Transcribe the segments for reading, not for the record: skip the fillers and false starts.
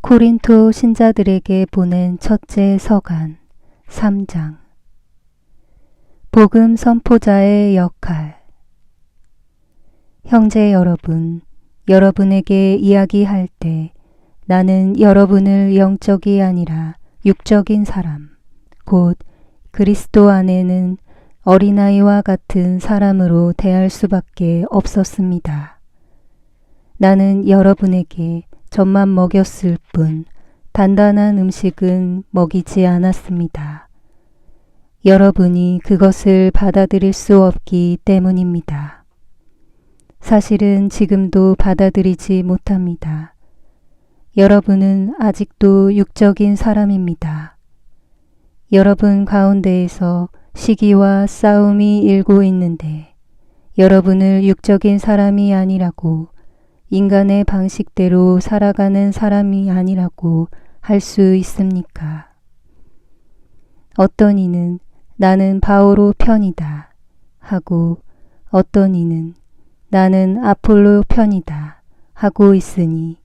코린토 신자들에게 보낸 첫째 서간 3장. 복음 선포자의 역할. 형제 여러분, 여러분에게 이야기할 때 나는 여러분을 영적이 아니라 육적인 사람, 곧 그리스도 안에는 어린아이와 같은 사람으로 대할 수밖에 없었습니다. 나는 여러분에게 젖만 먹였을 뿐 단단한 음식은 먹이지 않았습니다. 여러분이 그것을 받아들일 수 없기 때문입니다. 사실은 지금도 받아들이지 못합니다. 여러분은 아직도 육적인 사람입니다. 여러분 가운데에서 시기와 싸움이 일고 있는데 여러분을 육적인 사람이 아니라고, 인간의 방식대로 살아가는 사람이 아니라고 할 수 있습니까? 어떤 이는 나는 바오로 편이다 하고, 어떤 이는 나는 아폴로 편이다 하고 있으니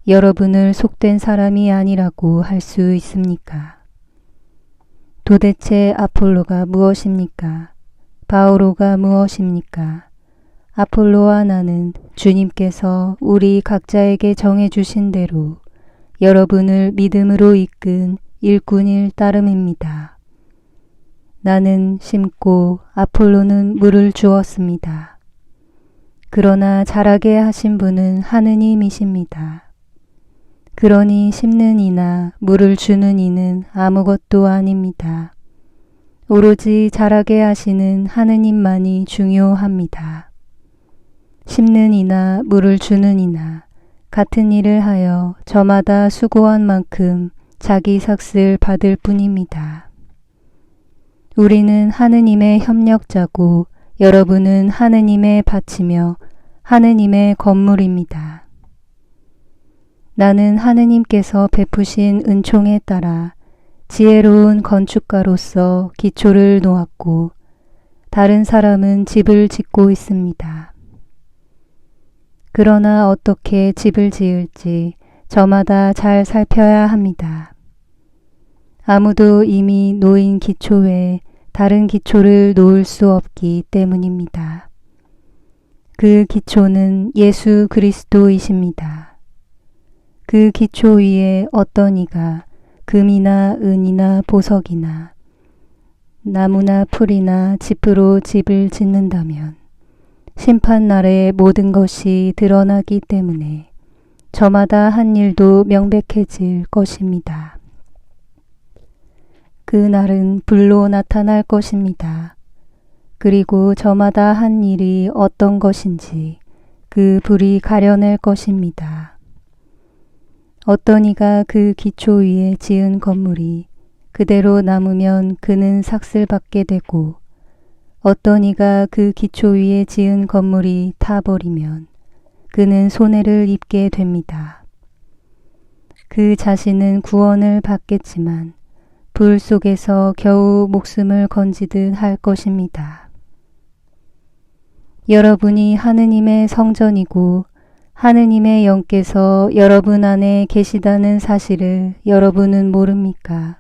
여러분을 속된 사람이 아니라고 할 수 있습니까? 도대체 아폴로가 무엇입니까? 바오로가 무엇입니까? 아폴로와 나는 주님께서 우리 각자에게 정해주신 대로 여러분을 믿음으로 이끈 일꾼일 따름입니다. 나는 심고 아폴로는 물을 주었습니다. 그러나 자라게 하신 분은 하느님이십니다. 그러니 심는 이나 물을 주는 이는 아무것도 아닙니다. 오로지 자라게 하시는 하느님만이 중요합니다. 심는 이나 물을 주는 이나 같은 일을 하여 저마다 수고한 만큼 자기 삭슬 받을 뿐입니다. 우리는 하느님의 협력자고 여러분은 하느님의 밭이며 하느님의 건물입니다. 나는 하느님께서 베푸신 은총에 따라 지혜로운 건축가로서 기초를 놓았고 다른 사람은 집을 짓고 있습니다. 그러나 어떻게 집을 지을지 저마다 잘 살펴야 합니다. 아무도 이미 놓인 기초 외에 다른 기초를 놓을 수 없기 때문입니다. 그 기초는 예수 그리스도이십니다. 그 기초 위에 어떤 이가 금이나 은이나 보석이나 나무나 풀이나 짚으로 집을 짓는다면 심판날에 모든 것이 드러나기 때문에 저마다 한 일도 명백해질 것입니다. 그 날은 불로 나타날 것입니다. 그리고 저마다 한 일이 어떤 것인지 그 불이 가려낼 것입니다. 어떤 이가 그 기초 위에 지은 건물이 그대로 남으면 그는 삭슬받게 되고, 어떤 이가 그 기초 위에 지은 건물이 타버리면 그는 손해를 입게 됩니다. 그 자신은 구원을 받겠지만 불 속에서 겨우 목숨을 건지듯 할 것입니다. 여러분이 하느님의 성전이고 하느님의 영께서 여러분 안에 계시다는 사실을 여러분은 모릅니까?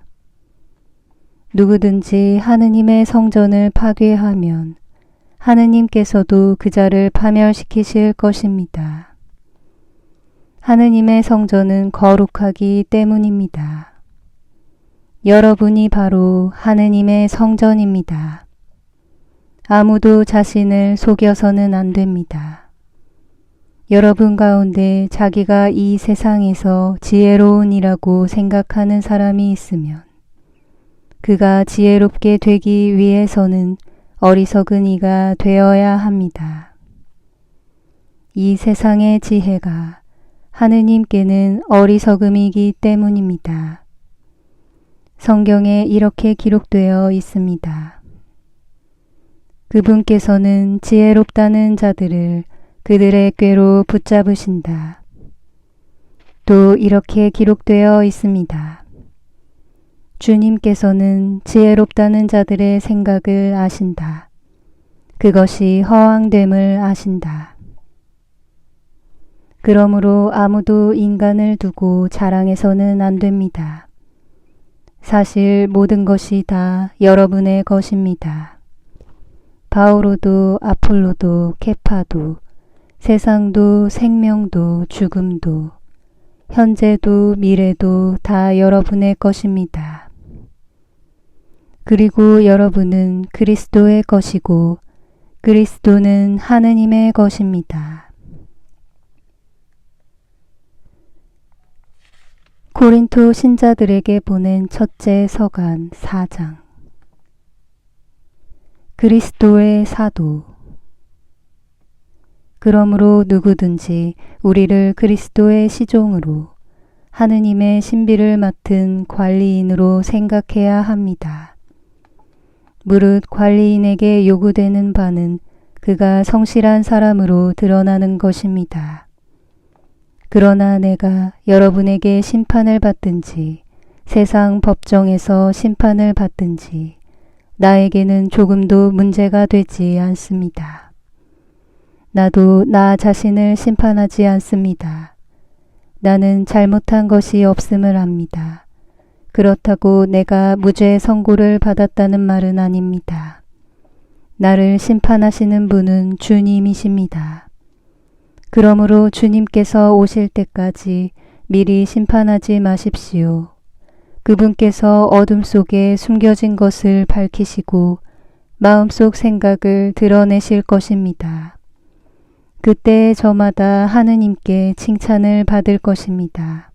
누구든지 하느님의 성전을 파괴하면 하느님께서도 그 자를 파멸시키실 것입니다. 하느님의 성전은 거룩하기 때문입니다. 여러분이 바로 하느님의 성전입니다. 아무도 자신을 속여서는 안 됩니다. 여러분 가운데 자기가 이 세상에서 지혜로운이라고 생각하는 사람이 있으면 그가 지혜롭게 되기 위해서는 어리석은 이가 되어야 합니다. 이 세상의 지혜가 하느님께는 어리석음이기 때문입니다. 성경에 이렇게 기록되어 있습니다. 그분께서는 지혜롭다는 자들을 그들의 꾀로 붙잡으신다. 또 이렇게 기록되어 있습니다. 주님께서는 지혜롭다는 자들의 생각을 아신다. 그것이 허황됨을 아신다. 그러므로 아무도 인간을 두고 자랑해서는 안 됩니다. 사실 모든 것이 다 여러분의 것입니다. 바오로도 아폴로도 케파도 세상도 생명도 죽음도 현재도 미래도 다 여러분의 것입니다. 그리고 여러분은 그리스도의 것이고 그리스도는 하느님의 것입니다. 고린토 신자들에게 보낸 첫째 서간 4장. 그리스도의 사도. 그러므로 누구든지 우리를 그리스도의 시종으로 하느님의 신비를 맡은 관리인으로 생각해야 합니다. 무릇 관리인에게 요구되는 바는 그가 성실한 사람으로 드러나는 것입니다. 그러나 내가 여러분에게 심판을 받든지 세상 법정에서 심판을 받든지 나에게는 조금도 문제가 되지 않습니다. 나도 나 자신을 심판하지 않습니다. 나는 잘못한 것이 없음을 압니다. 그렇다고 내가 무죄 선고를 받았다는 말은 아닙니다. 나를 심판하시는 분은 주님이십니다. 그러므로 주님께서 오실 때까지 미리 심판하지 마십시오. 그분께서 어둠 속에 숨겨진 것을 밝히시고 마음속 생각을 드러내실 것입니다. 그때 저마다 하느님께 칭찬을 받을 것입니다.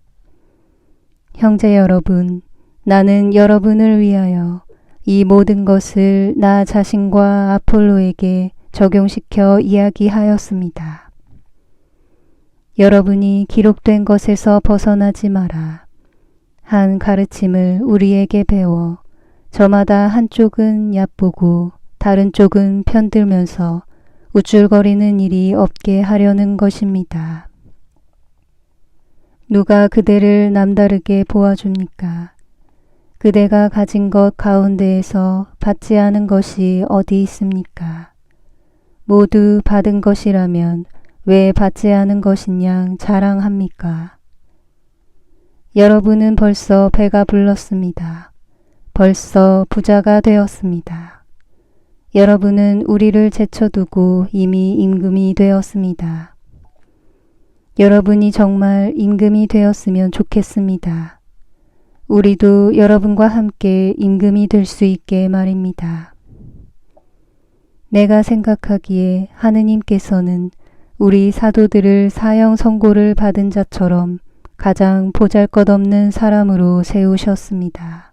형제 여러분, 나는 여러분을 위하여 이 모든 것을 나 자신과 아폴로에게 적용시켜 이야기하였습니다. 여러분이 기록된 것에서 벗어나지 마라. 한 가르침을 우리에게 배워 저마다 한쪽은 얕보고 다른 쪽은 편들면서 우쭐거리는 일이 없게 하려는 것입니다. 누가 그대를 남다르게 보아줍니까? 그대가 가진 것 가운데에서 받지 않은 것이 어디 있습니까? 모두 받은 것이라면 왜 받지 않은 것이냐 자랑합니까? 여러분은 벌써 배가 불렀습니다. 벌써 부자가 되었습니다. 여러분은 우리를 제쳐두고 이미 임금이 되었습니다. 여러분이 정말 임금이 되었으면 좋겠습니다. 우리도 여러분과 함께 임금이 될 수 있게 말입니다. 내가 생각하기에 하느님께서는 우리 사도들을 사형 선고를 받은 자처럼 가장 보잘것없는 사람으로 세우셨습니다.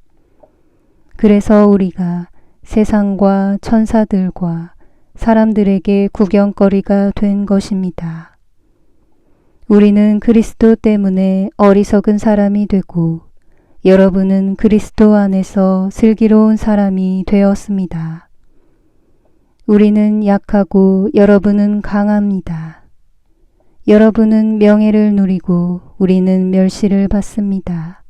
그래서 우리가 세상과 천사들과 사람들에게 구경거리가 된 것입니다. 우리는 그리스도 때문에 어리석은 사람이 되고 여러분은 그리스도 안에서 슬기로운 사람이 되었습니다. 우리는 약하고 여러분은 강합니다. 여러분은 명예를 누리고 우리는 멸시를 받습니다.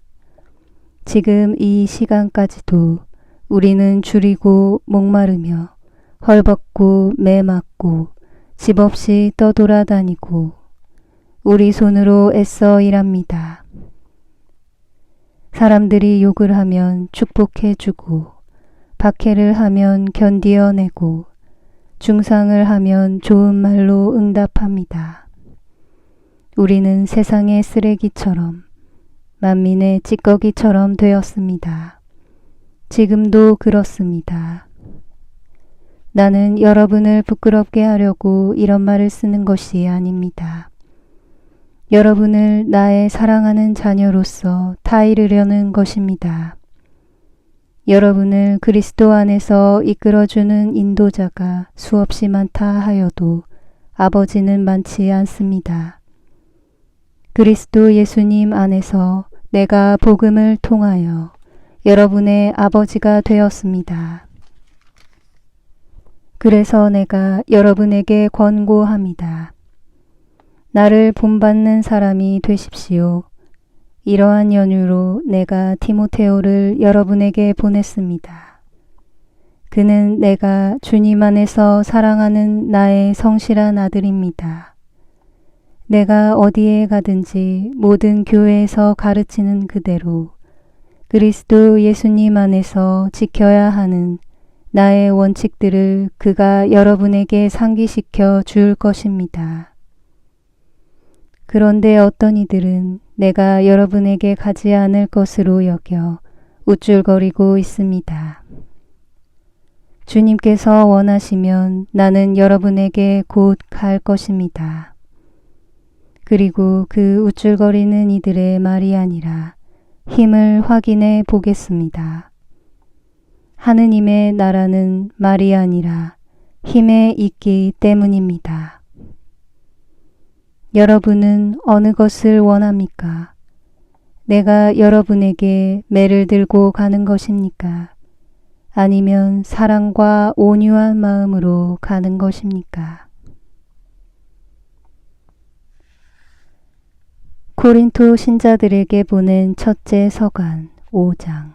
지금 이 시간까지도 우리는 줄이고 목마르며 헐벗고 매맞고 집 없이 떠돌아다니고 우리 손으로 애써 일합니다. 사람들이 욕을 하면 축복해주고 박해를 하면 견디어내고 중상을 하면 좋은 말로 응답합니다. 우리는 세상의 쓰레기처럼 만민의 찌꺼기처럼 되었습니다. 지금도 그렇습니다. 나는 여러분을 부끄럽게 하려고 이런 말을 쓰는 것이 아닙니다. 여러분을 나의 사랑하는 자녀로서 타이르려는 것입니다. 여러분을 그리스도 안에서 이끌어주는 인도자가 수없이 많다 하여도 아버지는 많지 않습니다. 그리스도 예수님 안에서 내가 복음을 통하여 여러분의 아버지가 되었습니다. 그래서 내가 여러분에게 권고합니다. 나를 본받는 사람이 되십시오. 이러한 연유로 내가 디모데오를 여러분에게 보냈습니다. 그는 내가 주님 안에서 사랑하는 나의 성실한 아들입니다. 내가 어디에 가든지 모든 교회에서 가르치는 그대로 그리스도 예수님 안에서 지켜야 하는 나의 원칙들을 그가 여러분에게 상기시켜 줄 것입니다. 그런데 어떤 이들은 내가 여러분에게 가지 않을 것으로 여겨 우쭐거리고 있습니다. 주님께서 원하시면 나는 여러분에게 곧 갈 것입니다. 그리고 그 우쭐거리는 이들의 말이 아니라 힘을 확인해 보겠습니다. 하느님의 나라는 말이 아니라 힘에 있기 때문입니다. 여러분은 어느 것을 원합니까? 내가 여러분에게 매를 들고 가는 것입니까? 아니면 사랑과 온유한 마음으로 가는 것입니까? 고린토 신자들에게 보낸 첫째 서간 5장.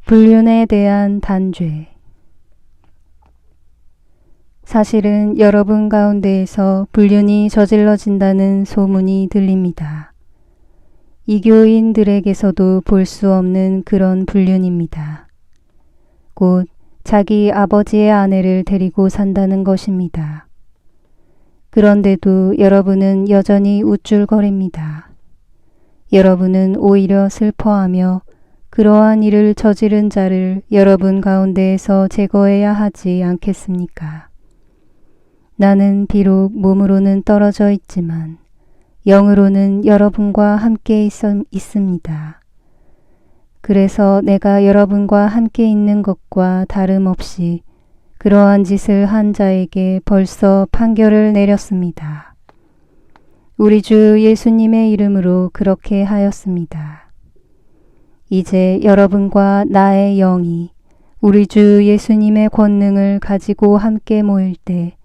불륜에 대한 단죄. 사실은 여러분 가운데에서 불륜이 저질러진다는 소문이 들립니다. 이교인들에게서도 볼 수 없는 그런 불륜입니다. 곧 자기 아버지의 아내를 데리고 산다는 것입니다. 그런데도 여러분은 여전히 우쭐거립니다. 여러분은 오히려 슬퍼하며 그러한 일을 저지른 자를 여러분 가운데에서 제거해야 하지 않겠습니까? 나는 비록 몸으로는 떨어져 있지만 영으로는 여러분과 함께 있습니다. 그래서 내가 여러분과 함께 있는 것과 다름없이 그러한 짓을 한 자에게 벌써 판결을 내렸습니다. 우리 주 예수님의 이름으로 그렇게 하였습니다. 이제 여러분과 나의 영이 우리 주 예수님의 권능을 가지고 함께 모일 때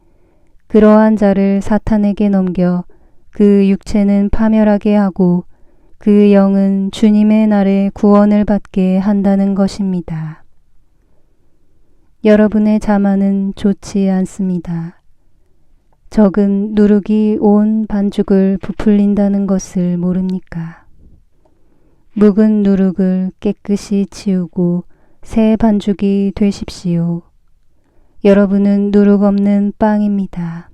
그러한 자를 사탄에게 넘겨 그 육체는 파멸하게 하고 그 영은 주님의 날에 구원을 받게 한다는 것입니다. 여러분의 자만은 좋지 않습니다. 적은 누룩이 온 반죽을 부풀린다는 것을 모릅니까? 묵은 누룩을 깨끗이 치우고 새 반죽이 되십시오. 여러분은 누룩 없는 빵입니다.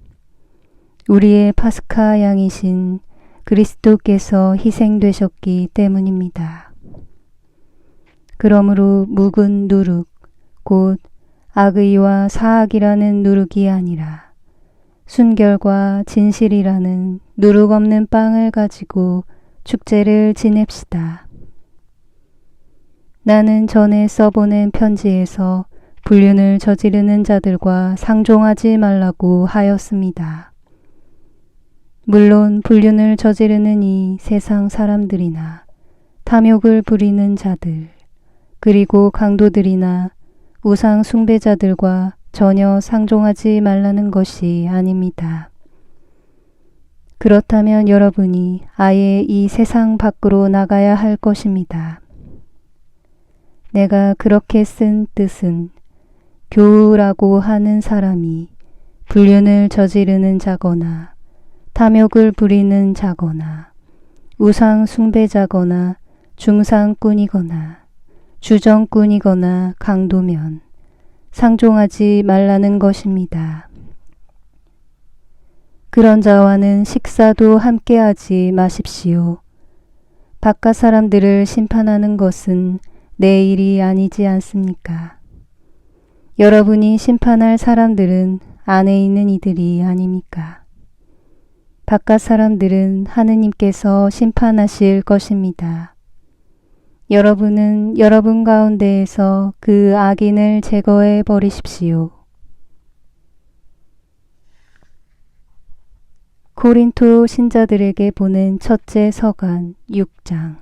우리의 파스카 양이신 그리스도께서 희생되셨기 때문입니다. 그러므로 묵은 누룩, 곧 악의와 사악이라는 누룩이 아니라 순결과 진실이라는 누룩 없는 빵을 가지고 축제를 지냅시다. 나는 전에 써보낸 편지에서 불륜을 저지르는 자들과 상종하지 말라고 하였습니다. 물론 불륜을 저지르는 이 세상 사람들이나 탐욕을 부리는 자들, 그리고 강도들이나 우상 숭배자들과 전혀 상종하지 말라는 것이 아닙니다. 그렇다면 여러분이 아예 이 세상 밖으로 나가야 할 것입니다. 내가 그렇게 쓴 뜻은 교우라고 하는 사람이 불륜을 저지르는 자거나 탐욕을 부리는 자거나 우상 숭배자거나 중상꾼이거나 주정꾼이거나 강도면 상종하지 말라는 것입니다. 그런 자와는 식사도 함께하지 마십시오. 바깥 사람들을 심판하는 것은 내 일이 아니지 않습니까? 여러분이 심판할 사람들은 안에 있는 이들이 아닙니까? 바깥 사람들은 하느님께서 심판하실 것입니다. 여러분은 여러분 가운데에서 그 악인을 제거해 버리십시오. 고린토 신자들에게 보낸 첫째 서간 6장.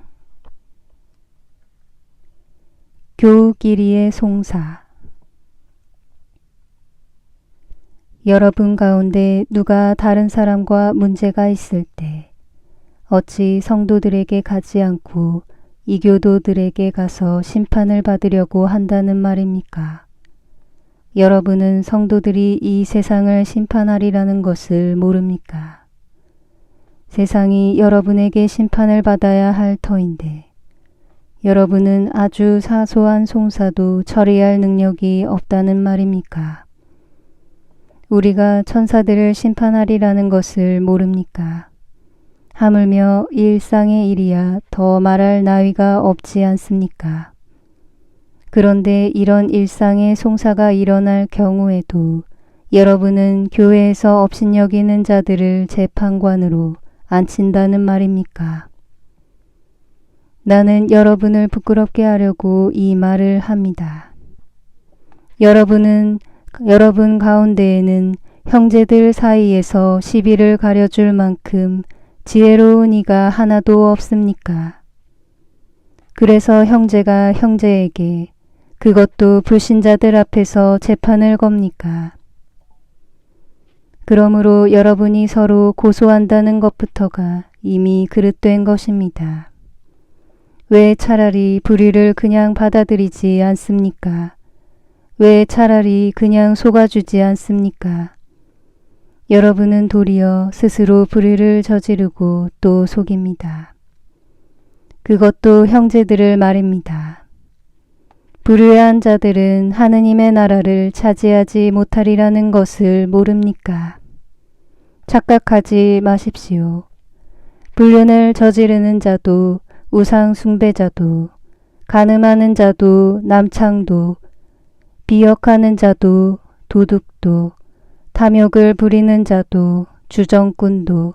교우끼리의 송사. 여러분 가운데 누가 다른 사람과 문제가 있을 때 어찌 성도들에게 가지 않고 이교도들에게 가서 심판을 받으려고 한다는 말입니까? 여러분은 성도들이 이 세상을 심판하리라는 것을 모릅니까? 세상이 여러분에게 심판을 받아야 할 터인데 여러분은 아주 사소한 송사도 처리할 능력이 없다는 말입니까? 우리가 천사들을 심판하리라는 것을 모릅니까? 하물며 이 일상의 일이야 더 말할 나위가 없지 않습니까? 그런데 이런 일상의 송사가 일어날 경우에도 여러분은 교회에서 업신여기는 자들을 재판관으로 앉힌다는 말입니까? 나는 여러분을 부끄럽게 하려고 이 말을 합니다. 여러분 가운데에는 형제들 사이에서 시비를 가려줄 만큼 지혜로운 이가 하나도 없습니까? 그래서 형제가 형제에게 그것도 불신자들 앞에서 재판을 겁니까? 그러므로 여러분이 서로 고소한다는 것부터가 이미 그릇된 것입니다. 왜 차라리 불의를 그냥 받아들이지 않습니까? 왜 차라리 그냥 속아주지 않습니까? 여러분은 도리어 스스로 불의를 저지르고 또 속입니다. 그것도 형제들을 말입니다. 불의한 자들은 하느님의 나라를 차지하지 못하리라는 것을 모릅니까? 착각하지 마십시오. 불륜을 저지르는 자도 우상 숭배자도 간음하는 자도 남창도 비역하는 자도 도둑도 탐욕을 부리는 자도 주정꾼도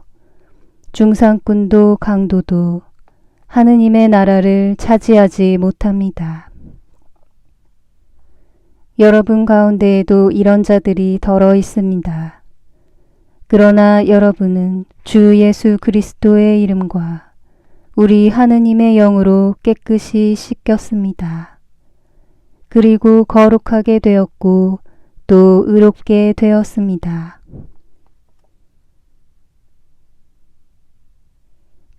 중상꾼도 강도도 하느님의 나라를 차지하지 못합니다. 여러분 가운데에도 이런 자들이 덜어 있습니다. 그러나 여러분은 주 예수 그리스도의 이름과 우리 하느님의 영으로 깨끗이 씻겼습니다. 그리고 거룩하게 되었고 또 의롭게 되었습니다.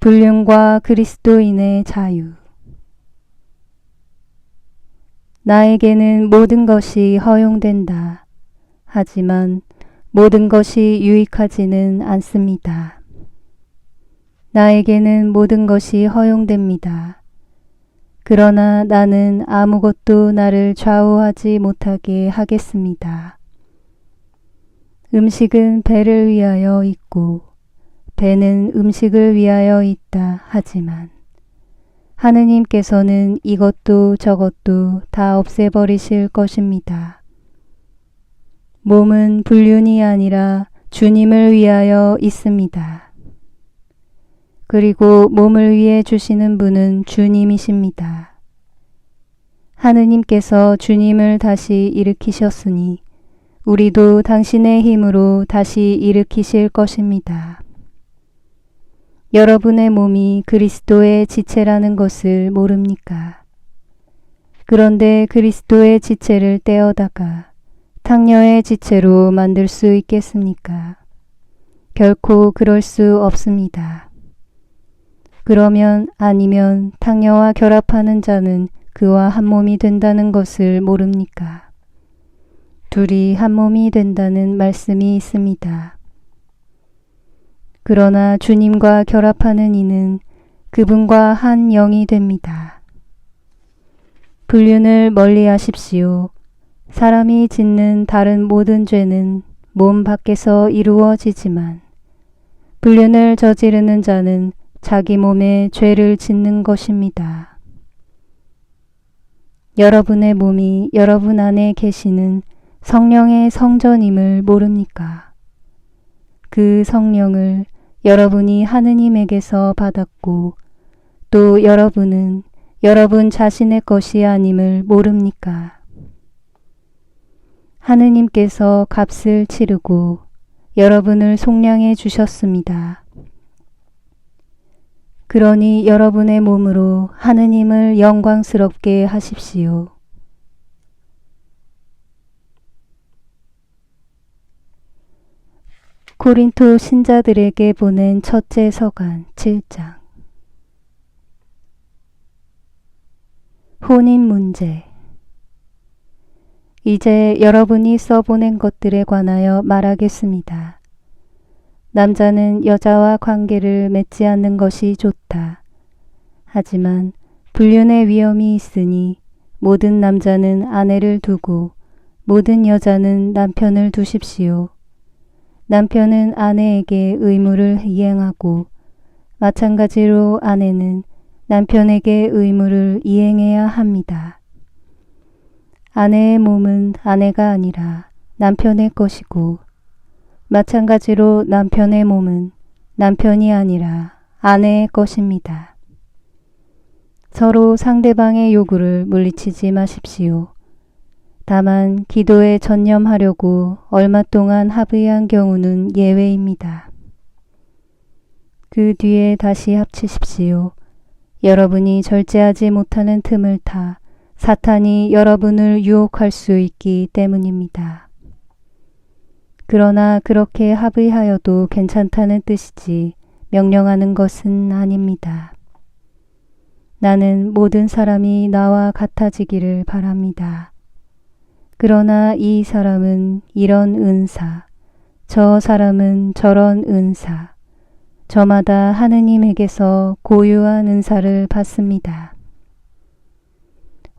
불륜과 그리스도인의 자유. 나에게는 모든 것이 허용된다. 하지만 모든 것이 유익하지는 않습니다. 나에게는 모든 것이 허용됩니다. 그러나 나는 아무것도 나를 좌우하지 못하게 하겠습니다. 음식은 배를 위하여 있고 배는 음식을 위하여 있다 하지만 하느님께서는 이것도 저것도 다 없애버리실 것입니다. 몸은 불륜이 아니라 주님을 위하여 있습니다. 그리고 몸을 위해 주시는 분은 주님이십니다. 하느님께서 주님을 다시 일으키셨으니 우리도 당신의 힘으로 다시 일으키실 것입니다. 여러분의 몸이 그리스도의 지체라는 것을 모릅니까? 그런데 그리스도의 지체를 떼어다가 탕녀의 지체로 만들 수 있겠습니까? 결코 그럴 수 없습니다. 그러면 아니면 탕녀와 결합하는 자는 그와 한 몸이 된다는 것을 모릅니까? 둘이 한 몸이 된다는 말씀이 있습니다. 그러나 주님과 결합하는 이는 그분과 한 영이 됩니다. 불륜을 멀리 하십시오. 사람이 짓는 다른 모든 죄는 몸 밖에서 이루어지지만 불륜을 저지르는 자는 자기 몸에 죄를 짓는 것입니다. 여러분의 몸이 여러분 안에 계시는 성령의 성전임을 모릅니까? 그 성령을 여러분이 하느님에게서 받았고 또 여러분은 여러분 자신의 것이 아님을 모릅니까? 하느님께서 값을 치르고 여러분을 속량해 주셨습니다. 그러니 여러분의 몸으로 하느님을 영광스럽게 하십시오. 고린토 신자들에게 보낸 첫째 서간 7장. 혼인 문제. 이제 여러분이 써보낸 것들에 관하여 말하겠습니다. 남자는 여자와 관계를 맺지 않는 것이 좋다. 하지만 불륜의 위험이 있으니 모든 남자는 아내를 두고 모든 여자는 남편을 두십시오. 남편은 아내에게 의무를 이행하고 마찬가지로 아내는 남편에게 의무를 이행해야 합니다. 아내의 몸은 아내가 아니라 남편의 것이고 마찬가지로 남편의 몸은 남편이 아니라 아내의 것입니다. 서로 상대방의 요구를 물리치지 마십시오. 다만 기도에 전념하려고 얼마 동안 합의한 경우는 예외입니다. 그 뒤에 다시 합치십시오. 여러분이 절제하지 못하는 틈을 타 사탄이 여러분을 유혹할 수 있기 때문입니다. 그러나 그렇게 합의하여도 괜찮다는 뜻이지 명령하는 것은 아닙니다. 나는 모든 사람이 나와 같아지기를 바랍니다. 그러나 이 사람은 이런 은사, 저 사람은 저런 은사, 저마다 하느님에게서 고유한 은사를 받습니다.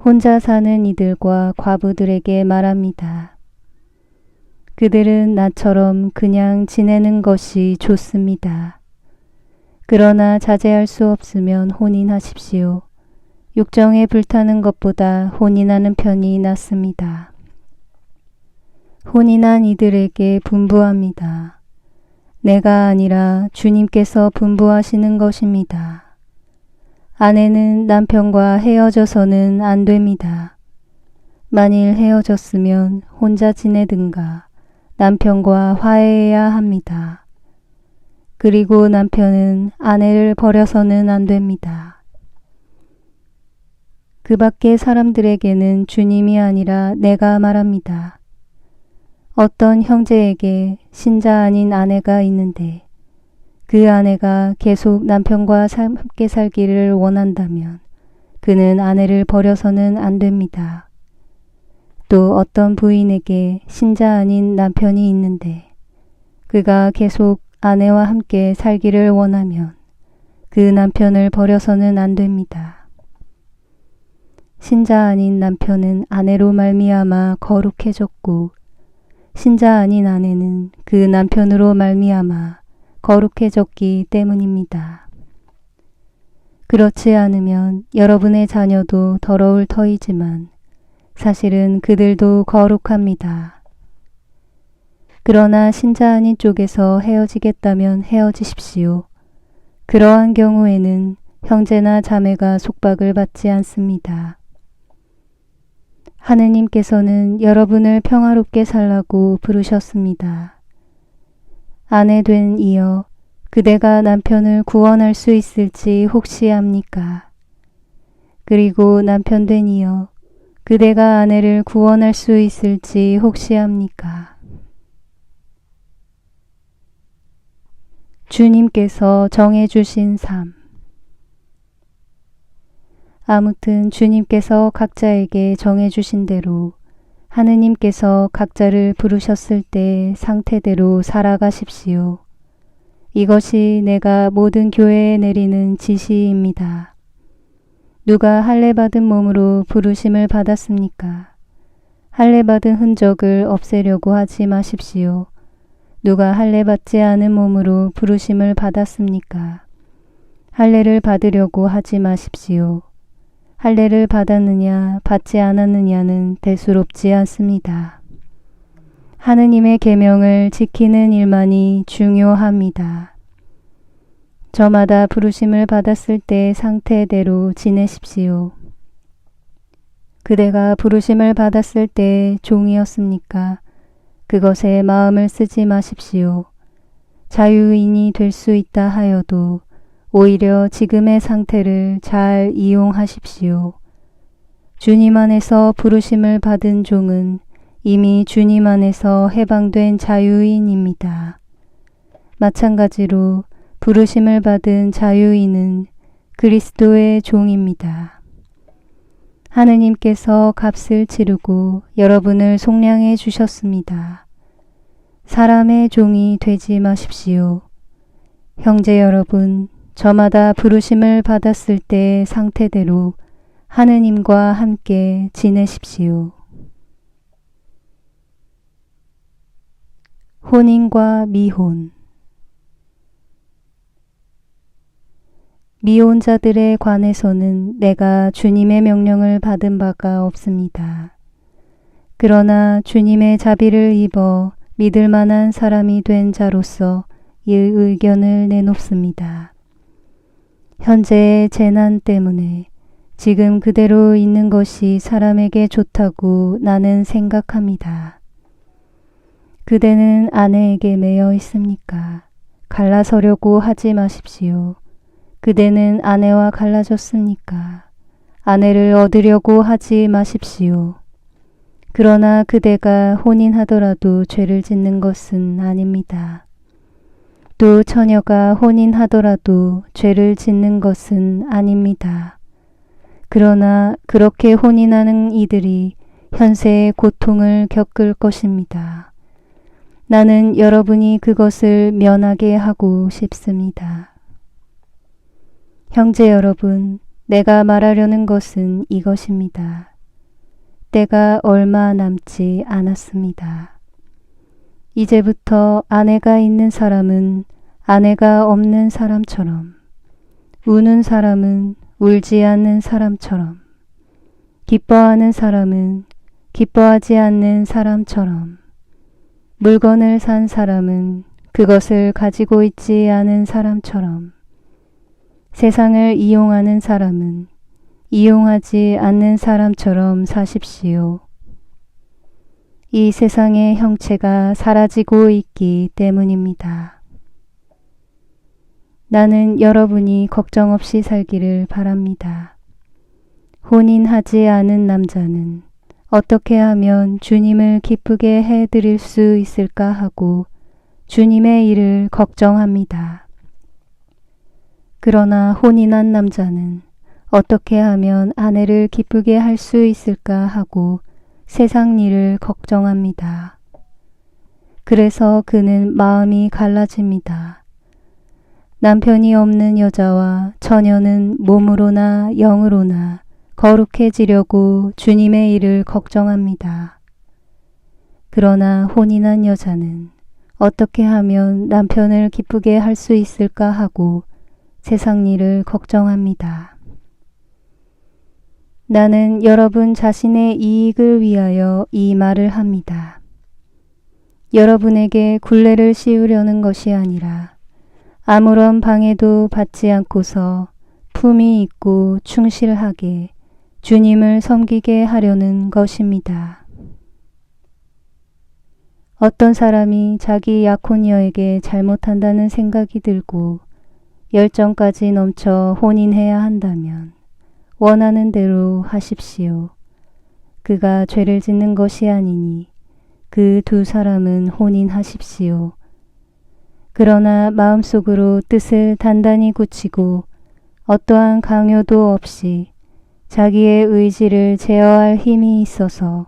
혼자 사는 이들과 과부들에게 말합니다. 그들은 나처럼 그냥 지내는 것이 좋습니다. 그러나 자제할 수 없으면 혼인하십시오. 육정에 불타는 것보다 혼인하는 편이 낫습니다. 혼인한 이들에게 분부합니다. 내가 아니라 주님께서 분부하시는 것입니다. 아내는 남편과 헤어져서는 안 됩니다. 만일 헤어졌으면 혼자 지내든가 남편과 화해해야 합니다. 그리고 남편은 아내를 버려서는 안 됩니다. 그 밖의 사람들에게는 주님이 아니라 내가 말합니다. 어떤 형제에게 신자 아닌 아내가 있는데 그 아내가 계속 남편과 함께 살기를 원한다면 그는 아내를 버려서는 안 됩니다. 또 어떤 부인에게 신자 아닌 남편이 있는데 그가 계속 아내와 함께 살기를 원하면 그 남편을 버려서는 안 됩니다. 신자 아닌 남편은 아내로 말미암아 거룩해졌고 신자 아닌 아내는 그 남편으로 말미암아 거룩해졌기 때문입니다. 그렇지 않으면 여러분의 자녀도 더러울 터이지만 사실은 그들도 거룩합니다. 그러나 신자 아닌 쪽에서 헤어지겠다면 헤어지십시오. 그러한 경우에는 형제나 자매가 속박을 받지 않습니다. 하느님께서는 여러분을 평화롭게 살라고 부르셨습니다. 아내 된 이여, 그대가 남편을 구원할 수 있을지 혹시 압니까? 그리고 남편 된 이여, 그대가 아내를 구원할 수 있을지 혹시 압니까? 주님께서 정해주신 삶. 아무튼 주님께서 각자에게 정해주신 대로 하느님께서 각자를 부르셨을 때 상태대로 살아가십시오. 이것이 내가 모든 교회에 내리는 지시입니다. 누가 할례받은 몸으로 부르심을 받았습니까? 할례받은 흔적을 없애려고 하지 마십시오. 누가 할례받지 않은 몸으로 부르심을 받았습니까? 할례를 받으려고 하지 마십시오. 할례를 받았느냐 받지 않았느냐는 대수롭지 않습니다. 하느님의 계명을 지키는 일만이 중요합니다. 저마다 부르심을 받았을 때 상태대로 지내십시오. 그대가 부르심을 받았을 때 종이었습니까? 그것에 마음을 쓰지 마십시오. 자유인이 될 수 있다 하여도 오히려 지금의 상태를 잘 이용하십시오. 주님 안에서 부르심을 받은 종은 이미 주님 안에서 해방된 자유인입니다. 마찬가지로 부르심을 받은 자유인은 그리스도의 종입니다. 하느님께서 값을 치르고 여러분을 속량해 주셨습니다. 사람의 종이 되지 마십시오. 형제 여러분, 저마다 부르심을 받았을 때의 상태대로 하느님과 함께 지내십시오. 혼인과 미혼. 미혼자들에 관해서는 내가 주님의 명령을 받은 바가 없습니다. 그러나 주님의 자비를 입어 믿을 만한 사람이 된 자로서 이 의견을 내놓습니다. 현재의 재난 때문에 지금 그대로 있는 것이 사람에게 좋다고 나는 생각합니다. 그대는 아내에게 매여 있습니까? 갈라서려고 하지 마십시오. 그대는 아내와 갈라졌습니까? 아내를 얻으려고 하지 마십시오. 그러나 그대가 혼인하더라도 죄를 짓는 것은 아닙니다. 또 처녀가 혼인하더라도 죄를 짓는 것은 아닙니다. 그러나 그렇게 혼인하는 이들이 현세의 고통을 겪을 것입니다. 나는 여러분이 그것을 면하게 하고 싶습니다. 형제 여러분, 내가 말하려는 것은 이것입니다. 때가 얼마 남지 않았습니다. 이제부터 아내가 있는 사람은 아내가 없는 사람처럼, 우는 사람은 울지 않는 사람처럼, 기뻐하는 사람은 기뻐하지 않는 사람처럼, 물건을 산 사람은 그것을 가지고 있지 않은 사람처럼, 세상을 이용하는 사람은 이용하지 않는 사람처럼 사십시오. 이 세상의 형체가 사라지고 있기 때문입니다. 나는 여러분이 걱정 없이 살기를 바랍니다. 혼인하지 않은 남자는 어떻게 하면 주님을 기쁘게 해드릴 수 있을까 하고 주님의 일을 걱정합니다. 그러나 혼인한 남자는 어떻게 하면 아내를 기쁘게 할 수 있을까 하고 세상 일을 걱정합니다. 그래서 그는 마음이 갈라집니다. 남편이 없는 여자와 처녀는 몸으로나 영으로나 거룩해지려고 주님의 일을 걱정합니다. 그러나 혼인한 여자는 어떻게 하면 남편을 기쁘게 할 수 있을까 하고 세상 일을 걱정합니다. 나는 여러분 자신의 이익을 위하여 이 말을 합니다. 여러분에게 굴레를 씌우려는 것이 아니라 아무런 방해도 받지 않고서 품위 있고 충실하게 주님을 섬기게 하려는 것입니다. 어떤 사람이 자기 약혼녀에게 잘못한다는 생각이 들고 열정까지 넘쳐 혼인해야 한다면 원하는 대로 하십시오. 그가 죄를 짓는 것이 아니니 그 두 사람은 혼인하십시오. 그러나 마음속으로 뜻을 단단히 굳히고 어떠한 강요도 없이 자기의 의지를 제어할 힘이 있어서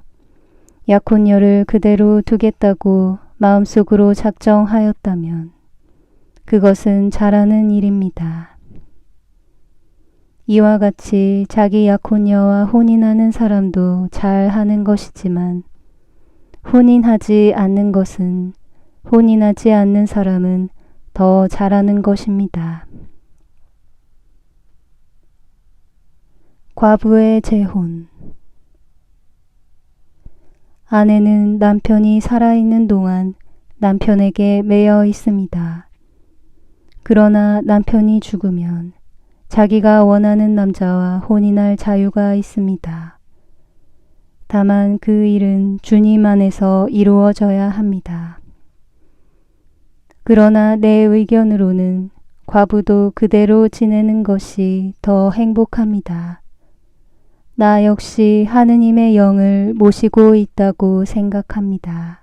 약혼녀를 그대로 두겠다고 마음속으로 작정하였다면 그것은 잘하는 일입니다. 이와 같이 자기 약혼녀와 혼인하는 사람도 잘하는 것이지만 혼인하지 않는 것은 혼인하지 않는 사람은 더 잘하는 것입니다. 과부의 재혼. 아내는 남편이 살아있는 동안 남편에게 매여 있습니다. 그러나 남편이 죽으면 자기가 원하는 남자와 혼인할 자유가 있습니다. 다만 그 일은 주님 안에서 이루어져야 합니다. 그러나 내 의견으로는 과부도 그대로 지내는 것이 더 행복합니다. 나 역시 하느님의 영을 모시고 있다고 생각합니다.